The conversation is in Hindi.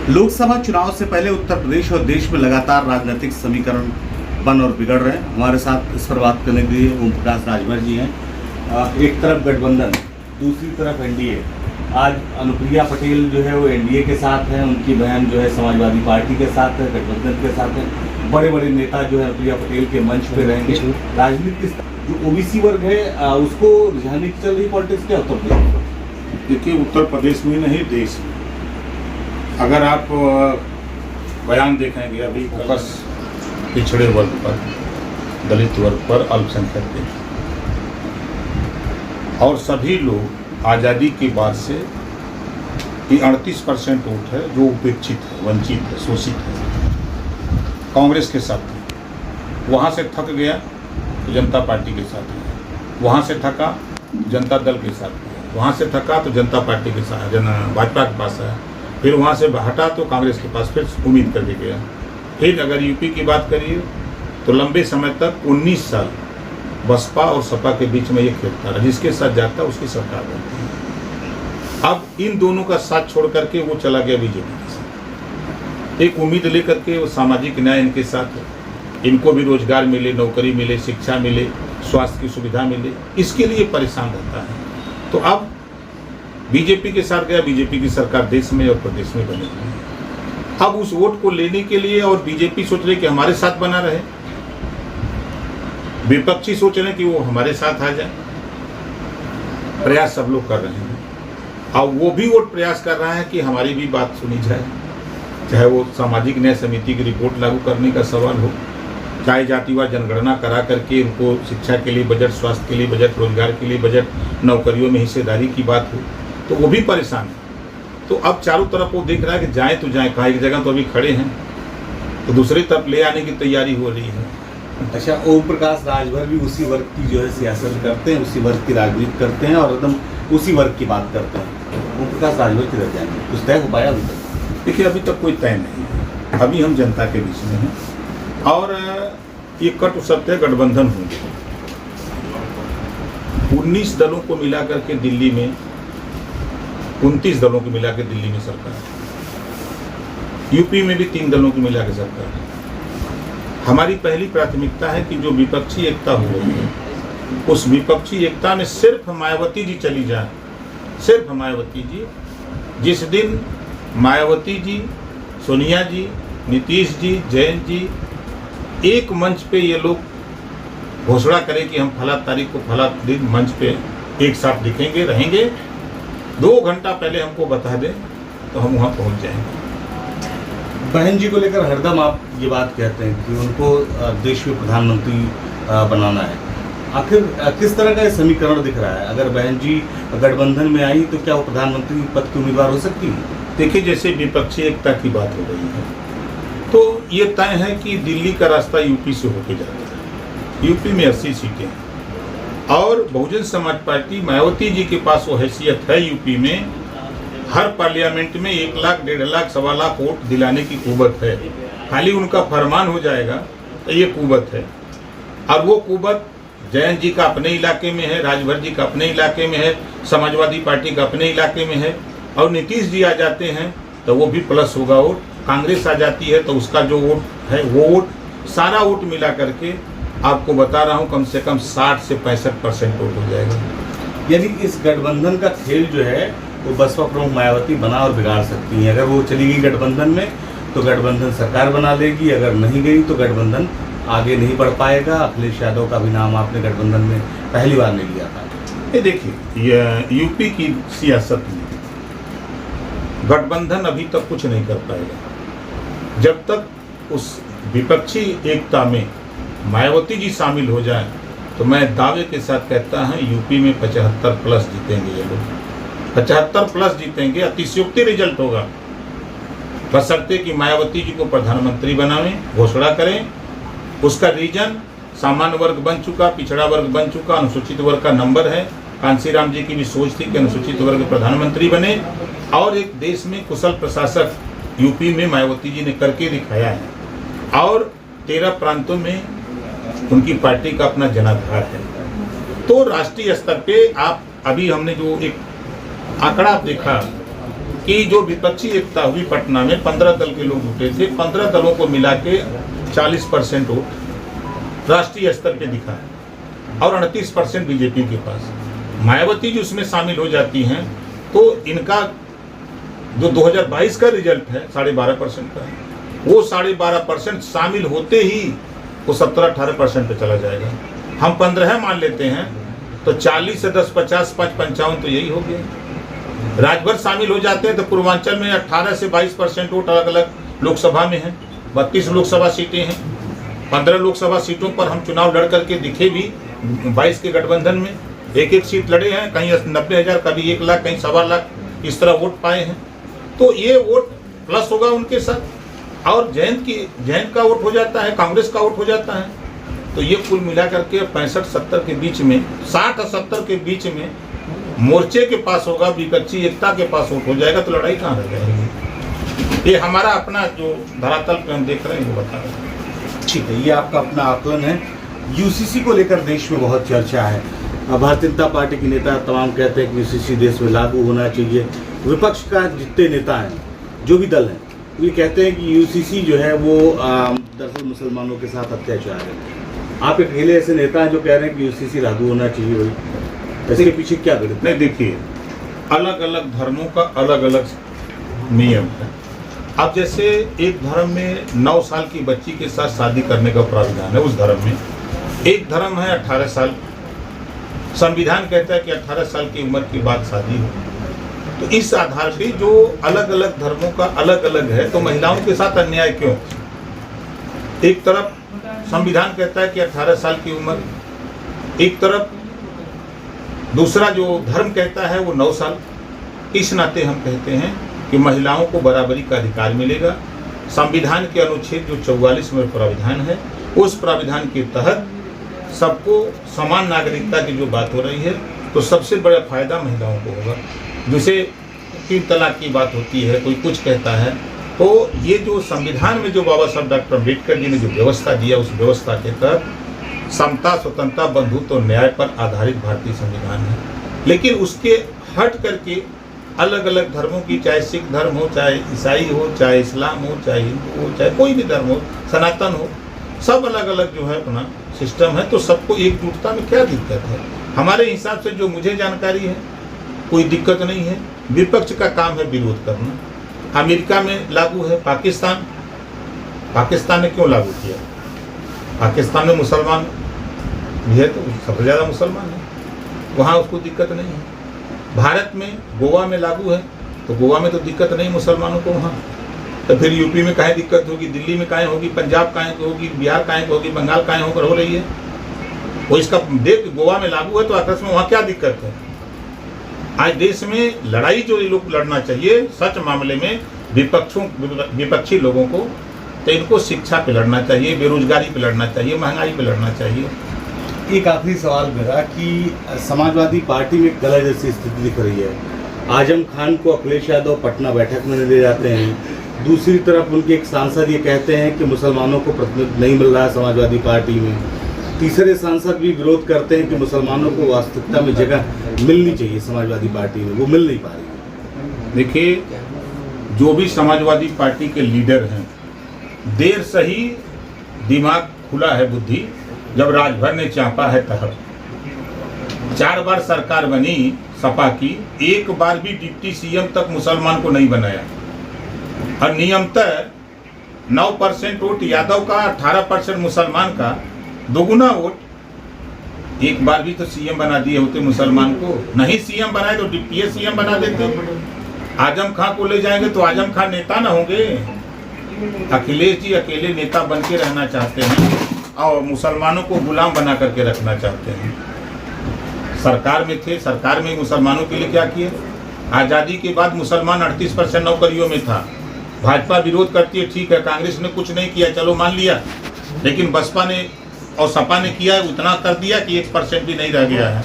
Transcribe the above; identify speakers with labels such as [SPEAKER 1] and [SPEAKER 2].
[SPEAKER 1] लोकसभा चुनाव से पहले उत्तर प्रदेश और देश में लगातार राजनीतिक समीकरण बन और बिगड़ रहे हैं। हमारे साथ इस पर बात करने के लिए ओम प्रकाश राजभर जी हैं। एक तरफ गठबंधन, दूसरी तरफ एनडीए। आज अनुप्रिया पटेल जो है वो एनडीए के साथ हैं, उनकी बहन जो है समाजवादी पार्टी के साथ है, गठबंधन के साथ है। बड़े बड़े नेता जो है अनुप्रिया पटेल के मंच पे रहेंगे। राजनीति जो ओबीसी वर्ग है उसको रुझाने की चल रही पॉलिटिक्स क्या उत्तर प्रदेश?
[SPEAKER 2] देखिए, उत्तर प्रदेश में नहीं देश में अगर आप बयान देखेंगे अभी फोकस पिछड़े वर्ग पर, दलित वर्ग पर, अल्पसंख्यक पे, और सभी लोग आज़ादी के बाद से ये 38% वोट है जो उपेक्षित है, वंचित है, शोषित है, कांग्रेस के साथ है। वहाँ से थक गया तो जनता पार्टी के साथ है, वहाँ से थका जनता दल के साथ है, वहाँ से थका तो जनता पार्टी के साथ, भाजपा के पास है, फिर वहाँ से हटा तो कांग्रेस के पास फिर उम्मीद कर गया। फिर अगर यूपी की बात करिए तो लंबे समय तक 19 साल बसपा और सपा के बीच में ये खेलता रहा, जिसके साथ जाता उसकी सरकार बनती है। अब इन दोनों का साथ छोड़ करके वो चला गया बीजेपी के साथ, एक उम्मीद लेकर के वो सामाजिक न्याय इनके साथ है, इनको भी रोजगार मिले, नौकरी मिले, शिक्षा मिले, स्वास्थ्य की सुविधा मिले, इसके लिए परेशान रहता है। तो अब बीजेपी के साथ गया, बीजेपी की सरकार देश में और प्रदेश में बनी हुई है। अब उस वोट को लेने के लिए और बीजेपी सोच रही कि हमारे साथ बना रहे, विपक्षी सोच रहे कि वो हमारे साथ आ जाए, प्रयास सब लोग कर रहे हैं। और वो भी वोट प्रयास कर रहा है कि हमारी भी बात सुनी जाए, चाहे वो सामाजिक न्याय समिति की रिपोर्ट लागू करने का सवाल हो, चाहे जातिवार जनगणना करा करके उनको शिक्षा के लिए बजट, स्वास्थ्य के लिए बजट, रोजगार के लिए बजट, नौकरियों में हिस्सेदारी की बात हो, तो वो भी परेशान है। तो अब चारों तरफ वो देख रहा है कि जाए तो जाए कहाँ, एक जगह तो अभी खड़े हैं तो दूसरी तरफ ले आने की तैयारी हो रही है।
[SPEAKER 1] अच्छा, ओम प्रकाश राजभर भी उसी वर्ग की जो है सियासत करते हैं, उसी वर्ग की राजनीति करते हैं और एकदम उसी वर्ग की बात करते हैं। ओम प्रकाश राजभर किधर जाएंगे, कुछ तय हो पाया अभी तक?
[SPEAKER 2] देखिए, अभी तक कोई तय नहीं है, अभी हम जनता के बीच में हैं और ये कट सत्य गठबंधन होंगे। 19 दलों को मिला करके दिल्ली में, 29 दलों को मिला के दिल्ली में सरकार, यूपी में भी 3 दलों को मिला के सरकार। हमारी पहली प्राथमिकता है कि जो विपक्षी एकता हो रही है उस विपक्षी एकता में सिर्फ मायावती जी चली जाए, सिर्फ मायावती जी। जिस दिन मायावती जी, सोनिया जी, नीतीश जी, जयंत जी एक मंच पे ये लोग घोषणा करें कि हम फला तारीख को फला दिन मंच पे एक साथ दिखेंगे, रहेंगे, 2 घंटा पहले हमको बता दें तो हम वहाँ पहुँच जाएंगे।
[SPEAKER 1] बहन जी को लेकर हरदम आप ये बात कहते हैं कि उनको देश में प्रधानमंत्री बनाना है। आखिर किस तरह का ये समीकरण दिख रहा है? अगर बहन जी गठबंधन में आई तो क्या वो प्रधानमंत्री पद की उम्मीदवार हो सकती है?
[SPEAKER 2] देखिए, जैसे विपक्षी एकता की बात हो रही है तो ये तय है कि दिल्ली का रास्ता यूपी से होके जाता है। यूपी में 80 सीटें हैं और बहुजन समाज पार्टी, मायावती जी के पास वो हैसियत है यूपी में, हर पार्लियामेंट में 1 लाख, 1.5 लाख, 1.25 लाख वोट दिलाने की कुव्वत है। खाली उनका फरमान हो जाएगा तो ये कुव्वत है। और वो कुव्वत जयंत जी का अपने इलाके में है, राजभर जी का अपने इलाके में है, समाजवादी पार्टी का अपने इलाके में है, और नीतीश जी आ जाते हैं तो वो भी प्लस होगा वोट। कांग्रेस आ जाती है तो उसका जो वोट है वो वोट, सारा वोट मिला करके आपको बता रहा हूँ कम से कम 60 से 65% वोट हो जाएगा।
[SPEAKER 1] यानी इस गठबंधन का खेल जो है वो बसपा प्रमुख मायावती बना और बिगाड़ सकती हैं। अगर वो चली गई गठबंधन में तो गठबंधन सरकार बना लेगी, अगर नहीं गई तो गठबंधन आगे नहीं बढ़ पाएगा। अखिलेश यादव का भी नाम आपने गठबंधन में पहली बार नहीं लिया था।
[SPEAKER 2] ये देखिए, यूपी की सियासत में गठबंधन अभी तक कुछ नहीं कर पाएगा जब तक उस विपक्षी एकता में मायावती जी शामिल हो जाए। तो मैं दावे के साथ कहता हूँ यूपी में 75 प्लस जीतेंगे ये लोग, 75 प्लस जीतेंगे। अतिशयोक्ति रिजल्ट होगा, बशर्ते कि मायावती जी को प्रधानमंत्री बनावें, घोषणा करें। उसका रीजन सामान्य वर्ग बन चुका, पिछड़ा वर्ग बन चुका, अनुसूचित वर्ग का नंबर है। कांशीराम जी की भी सोच थी कि अनुसूचित वर्ग प्रधानमंत्री बने, और एक देश में कुशल प्रशासक यूपी में मायावती जी ने करके दिखाया है, और 13 प्रांतों में उनकी पार्टी का अपना जनाधार है। तो राष्ट्रीय स्तर पे आप अभी हमने जो एक आंकड़ा देखा कि जो विपक्षी एकता हुई पटना में 15 दल के लोग जुटे थे, 15 दलों को मिला के 40% वोट राष्ट्रीय स्तर पे दिखा और 38% बीजेपी के पास। मायावती जो उसमें शामिल हो जाती हैं तो इनका जो 2022 का रिजल्ट है 12.5% का है, वो 12.5% शामिल होते ही वो 17-18% पे चला जाएगा। हम 15 मान लेते हैं तो 40 से 10 50 5 55 तो यही हो गया। राज्यभर शामिल हो जाते हैं तो पूर्वांचल में 18 से 22% वोट अलग अलग लोकसभा में है, 32 लोकसभा सीटें हैं। 15 लोकसभा सीटों पर हम चुनाव लड़ करके दिखे भी 22 के गठबंधन में एक सीट लड़े हैं, कहीं 90,000 कभी 1 लाख कहीं 1.25 लाख इस तरह वोट पाए हैं। तो ये वोट प्लस होगा उनके साथ और जैन का वोट हो जाता है, कांग्रेस का वोट हो जाता है। तो ये कुल मिला करके 65-70 के बीच में 60 और 70 के बीच में मोर्चे के पास होगा, विपक्षी एकता के पास वोट हो जाएगा। तो लड़ाई कहाँ रह जाएगी? ये हमारा अपना जो धरातल पे हम देख रहे हैं वो बता रहे हैं।
[SPEAKER 1] ठीक है, ये आपका अपना आकलन है। यूसीसी को लेकर देश में बहुत चर्चा है। भारतीय जनता पार्टी के नेता तमाम कहते हैं कि यूसीसी देश में लागू होना चाहिए। विपक्ष का जितने नेता हैं, जो भी दल हैं, ये कहते हैं कि यूसीसी जो है वो दरअसल मुसलमानों के साथ अत्याचार है। आप अकेले ऐसे नेता हैं जो कह रहे हैं कि यूसीसी लागू होना चाहिए, वही इसके पीछे क्या गणित?
[SPEAKER 2] नहीं, देखिए, अलग अलग धर्मों का अलग अलग नियम है। अब जैसे एक धर्म में 9 साल की बच्ची के साथ शादी करने का प्रावधान है, उस धर्म में। एक धर्म है 18 साल, संविधान कहता है कि 18 साल की उम्र के बाद शादी हो। तो इस आधार पे जो अलग अलग धर्मों का अलग अलग है, तो महिलाओं के साथ अन्याय क्यों? एक तरफ संविधान कहता है कि 18 साल की उम्र, एक तरफ दूसरा जो धर्म कहता है वो 9 साल। इस नाते हम कहते हैं कि महिलाओं को बराबरी का अधिकार मिलेगा। संविधान के अनुच्छेद जो 44 में प्रावधान है, उस प्रावधान के तहत सबको समान नागरिकता की जो बात हो रही है, तो सबसे बड़ा फायदा महिलाओं को होगा। जैसे 3 तलाक की बात होती है, कोई कुछ कहता है, तो ये जो संविधान में जो बाबा साहब डॉक्टर अम्बेडकर जी ने जो व्यवस्था दिया, उस व्यवस्था के तहत समता, स्वतंत्रता, बंधुत्व और न्याय पर आधारित भारतीय संविधान है। लेकिन उसके हट करके अलग अलग धर्मों की, चाहे सिख धर्म हो, चाहे ईसाई हो, चाहे इस्लाम हो, चाहे हिंदू हो, चाहे कोई भी धर्म हो, सनातन हो, सब अलग अलग जो है अपना सिस्टम है। तो सबको एकजुटता में क्या दिक्कत है? हमारे हिसाब से जो मुझे जानकारी है, कोई दिक्कत नहीं है। विपक्ष का काम है विरोध करना। अमेरिका में लागू है, पाकिस्तान ने क्यों लागू किया? पाकिस्तान में मुसलमान भी है, तो सबसे ज़्यादा मुसलमान है, वहाँ उसको दिक्कत नहीं है। भारत में गोवा में लागू है, तो गोवा में तो दिक्कत नहीं मुसलमानों को वहाँ। तो फिर यूपी में काहे दिक्कत होगी, दिल्ली में काहे होगी, पंजाब काहे होगी, बिहार काहे होगी, बंगाल काहे होकर हो रही है? वो इसका देख, गोवा में लागू है तो आकाश में वहाँ क्या दिक्कत है? आज देश में लड़ाई जो ये लोग लड़ना चाहिए सच मामले में विपक्षी लोगों को, तो इनको शिक्षा पे लड़ना चाहिए, बेरोजगारी पे लड़ना चाहिए, महंगाई पे लड़ना चाहिए।
[SPEAKER 1] एक आखिरी सवाल मेरा कि समाजवादी पार्टी में गला जैसी स्थिति दिख रही है। आजम खान को अखिलेश यादव पटना बैठक में ले जाते हैं, दूसरी तरफ उनके एक सांसद ये कहते हैं कि मुसलमानों को प्रतिनिधित्व नहीं मिल रहा है समाजवादी पार्टी में, तीसरे सांसद भी विरोध करते हैं कि मुसलमानों को वास्तविकता में जगह मिलनी चाहिए समाजवादी पार्टी में, वो मिल नहीं पा रही।
[SPEAKER 2] देखिए, जो भी समाजवादी पार्टी के लीडर हैं, देर सही दिमाग खुला है, बुद्धि जब राजभर ने चापा है तब। 4 बार सरकार बनी सपा की, एक बार भी डिप्टी सीएम तक मुसलमान को नहीं बनाया। और नियमतः 9% वोट यादव का, 18% मुसलमान का, दोगुना वोट। एक बार भी तो सीएम बना दिए होते मुसलमान को। नहीं सीएम बनाए तो डिप्टी सीएम बना देते। आजम खान को ले जाएंगे तो आजम खान नेता ना होंगे। अखिलेश जी अकेले नेता बन के रहना चाहते हैं और मुसलमानों को गुलाम बना करके रखना चाहते हैं। सरकार में थे, सरकार में मुसलमानों के लिए क्या किए? आज़ादी के बाद मुसलमान 38% नौकरियों में था। भाजपा विरोध करती है, ठीक है, कांग्रेस ने कुछ नहीं किया, चलो मान लिया, लेकिन बसपा ने और सपा ने किया, उतना कर दिया कि 1% भी नहीं रह गया है।